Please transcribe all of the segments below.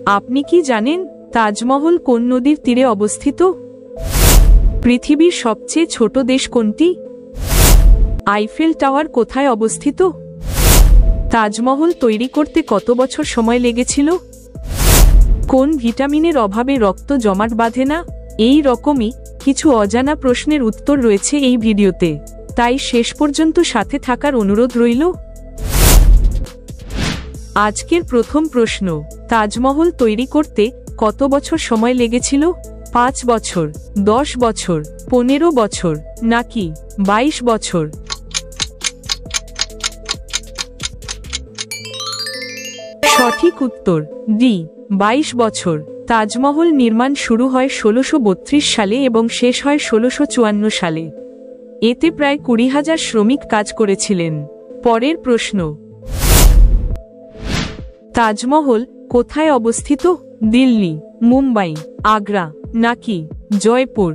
আপনি কি জানেন তাজমহল কোন নদীর তীরে অবস্থিত? পৃথিবীর সবচেয়ে ছোট দেশ কোনটি? আইফেল টাওয়ার কোথায় অবস্থিত? তাজমহল তৈরি করতে কত বছর সময় লেগেছিল? কোন ভিটামিনের অভাবে রক্ত জমাট বাঁধে না? এই রকমই কিছু অজানা প্রশ্নের উত্তর রয়েছে এই ভিডিওতে, তাই শেষ পর্যন্ত সাথে থাকার অনুরোধ রইল। আজকের প্রথম প্রশ্ন, তাজমহল তৈরি করতে কত বছর সময় লেগেছিল? 5 বছর, 10 বছর, 15 বছর নাকি 22 বছর? সঠিক উত্তর ডি, 22 বছর। তাজমহল নির্মাণ শুরু হয় 1632 সালে এবং শেষ হয় 1654 সালে। এতে প্রায় 20,000 শ্রমিক কাজ করেছিলেন। পরের প্রশ্ন, তাজমহল কোথায় অবস্থিত? দিল্লি, মুম্বাই, আগ্রা নাকি জয়পুর?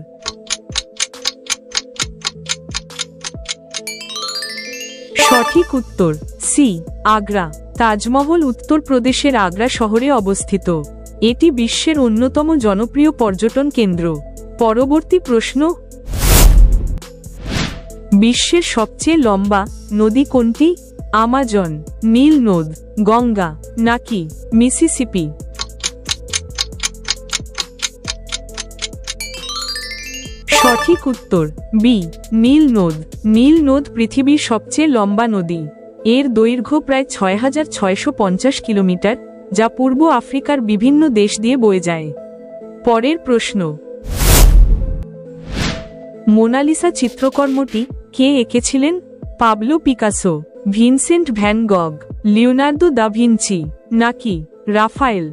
সঠিক উত্তর সি, আগ্রা। তাজমহল উত্তরপ্রদেশের আগ্রা শহরে অবস্থিত। এটি বিশ্বের অন্যতম জনপ্রিয় পর্যটন কেন্দ্র। পরবর্তী প্রশ্ন, বিশ্বের সবচেয়ে লম্বা নদী কোনটি? আমাজন, নীল নদ, গঙ্গা নাকি মিসিসিপি? সঠিক উত্তর বি, নীল নদ। নীল নদ পৃথিবীর সবচেয়ে লম্বা নদী। এর দৈর্ঘ্য প্রায় 6,650 কিলোমিটার, যা পূর্ব আফ্রিকার বিভিন্ন দেশ দিয়ে বয়ে যায়। পরের প্রশ্ন, মোনালিসা চিত্রকর্মটি কে এঁকেছিলেন? Pablo Picasso, Vincent van Gogh, Leonardo da Vinci নাকি রাফায়েল?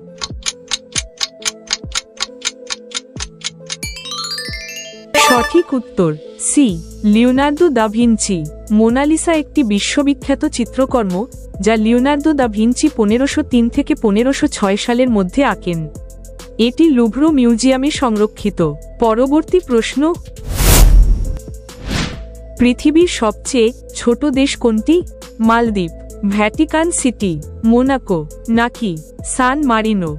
সঠিক উত্তর C, Leonardo da Vinci. Mona Lisa একটি বিশ্ববিখ্যাত চিত্রকর্ম যা লিওনার্দো দা ভিঞ্চি 1503 থেকে 1506 সালের মধ্যে আঁকেন। এটি লুভ্র মিউজিয়ামে সংরক্ষিত। পরবর্তী প্রশ্ন, পৃথিবীর সবচেয়ে ছোট দেশ কোনটি? মালদ্বীপ, ভ্যাটিকান সিটি, মোনাকো নাকি সান মারিনো?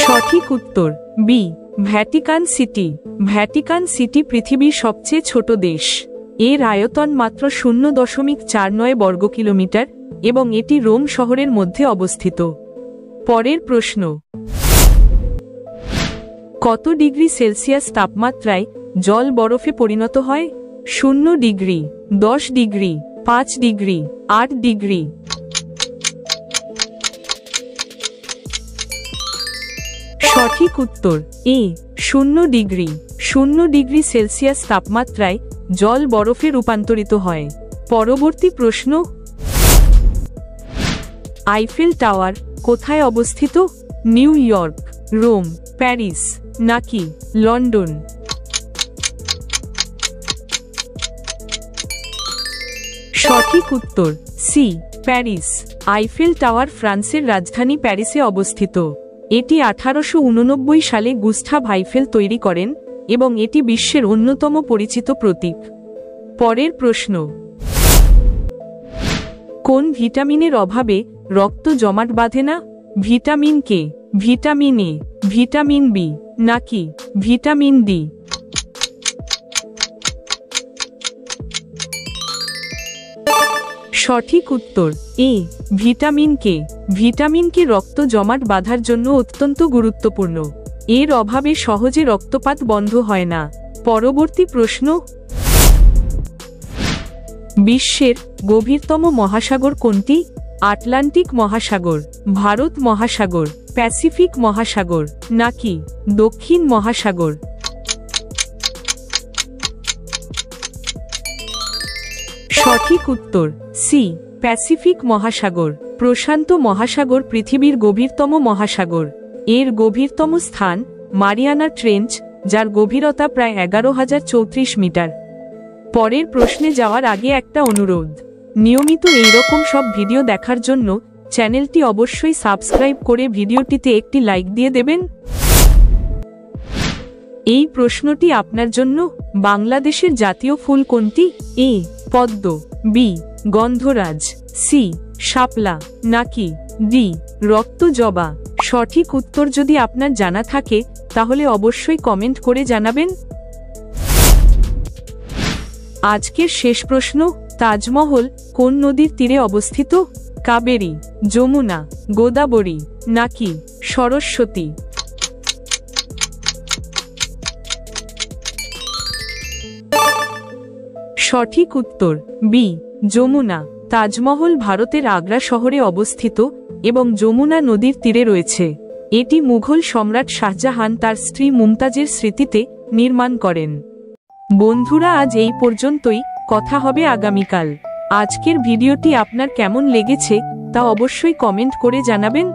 সঠিক উত্তর B, Vatican City. Vatican City পৃথিবীর সবচেয়ে ছোট দেশ। এর আয়তন মাত্র 0.49 বর্গ কিলোমিটার এবং এটি রোম শহরের মধ্যে অবস্থিত। পরের প্রশ্ন, কত ডিগ্রি সেলসিয়াস তাপমাত্রায় জল বরফে পরিণত হয়? 0 ডিগ্রি, 10 ডিগ্রি, 5 ডিগ্রি, 8 ডিগ্রি? সঠিক উত্তর এ, 0 ডিগ্রি। 0 ডিগ্রি সেলসিয়াস তাপমাত্রায় জল বরফে রূপান্তরিত হয়। পরবর্তী প্রশ্ন, আইফেল টাওয়ার কোথায় অবস্থিত? নিউ ইয়র্ক, রোম, প্যারিস নাকি লন্ডন? সঠিক উত্তর সি, প্যারিস। আইফেল টাওয়ার ফ্রান্সের রাজধানী প্যারিসে অবস্থিত। এটি 1889 সালে গুস্টাভ আইফেল তৈরি করেন এবং এটি বিশ্বের অন্যতম পরিচিত প্রতীক। পরের প্রশ্ন, কোন ভিটামিনের অভাবে রক্ত জমাট বাঁধে না? Vitamin K, vitamin A, vitamin B নাকি ভিটামিন ডি? সঠিক উত্তর এ, ভিটামিন কে। ভিটামিন কে রক্ত জমাট বাঁধার জন্য অত্যন্ত গুরুত্বপূর্ণ। এর অভাবে সহজে রক্তপাত বন্ধ হয় না। পরবর্তী প্রশ্ন, বিশ্বের গভীরতম মহাসাগর কোনটি? আটলান্টিক মহাসাগর, ভারত মহাসাগর, প্যাসিফিক মহাসাগর নাকি দক্ষিণ মহাসাগর? সঠিক উত্তর সি, প্যাসিফিক মহাসাগর। প্রশান্ত মহাসাগর পৃথিবীর গভীরতম মহাসাগর। এর গভীরতম স্থান মারিয়ানা ট্রেঞ্চ, যার গভীরতা প্রায় 11,034 মিটার। পরের প্রশ্নে যাওয়ার আগে একটা অনুরোধ, নিয়মিত এইরকম সব ভিডিও দেখার জন্য চ্যানেলটি অবশ্যই সাবস্ক্রাইব করে ভিডিওটিতে একটি লাইক দিয়ে দেবেন। এই প্রশ্নটি আপনার জন্য। বাংলাদেশের জাতীয় ফুল কোনটি? এ, পদ্ম, বি গন্ধরাজ, সি শাপলা, নাকি ডি রক্তজবা? সঠিক উত্তর যদি আপনার জানা থাকে তাহলে অবশ্যই কমেন্ট করে জানাবেন। আজকের শেষ প্রশ্ন, তাজমহল কোন নদীর তীরে অবস্থিত? কাবেরী, যমুনা, গোদাবরী, নাকি সরস্বতী? সঠিক উত্তর বি যমুনা। তাজমহল ভারতের আগ্রা শহরে অবস্থিত এবং যমুনা নদীর তীরে রয়েছে। এটি মুঘল সম্রাট শাহজাহান তার স্ত্রী মুমতাজের স্মৃতিতে নির্মাণ করেন। বন্ধুরা, আজ এই পর্যন্তই, কথা হবে আগামীকাল। আজকের ভিডিওটি আপনার কেমন লেগেছে তা অবশ্যই কমেন্ট করে জানাবেন।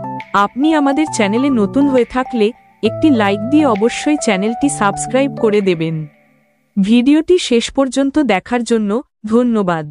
আপনি আমাদের চ্যানেলে নতুন হয়ে থাকলে একটি লাইক দিয়ে অবশ্যই চ্যানেলটি সাবস্ক্রাইব করে দেবেন। ভিডিওটি শেষ পর্যন্ত দেখার জন্য ধন্যবাদ।